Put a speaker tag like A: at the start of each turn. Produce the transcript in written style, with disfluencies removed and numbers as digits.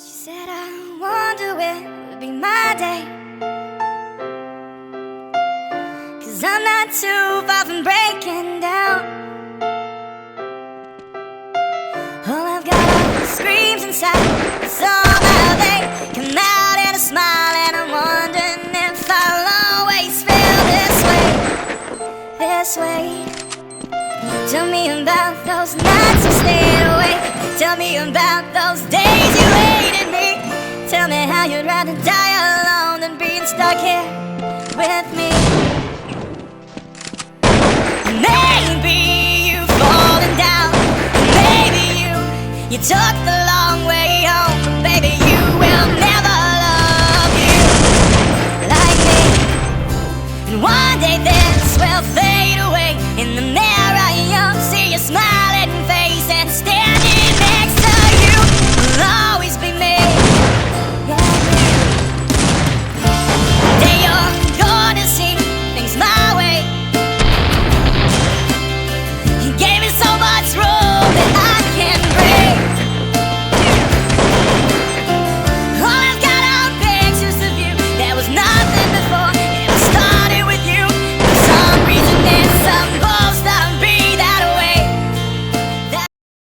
A: She said, I wonder when would be my day, 'cause I'm not too far from breaking down. All I've got are screams inside, somehow they come out in a smile. And I'm wondering if I'll always feel this way, this way. Tell me about those nights you stayed awake. Tell me about those days you hated me. Tell me how you'd rather die alone than being stuck here with me. Maybe you've fallen down. Maybe you took the long way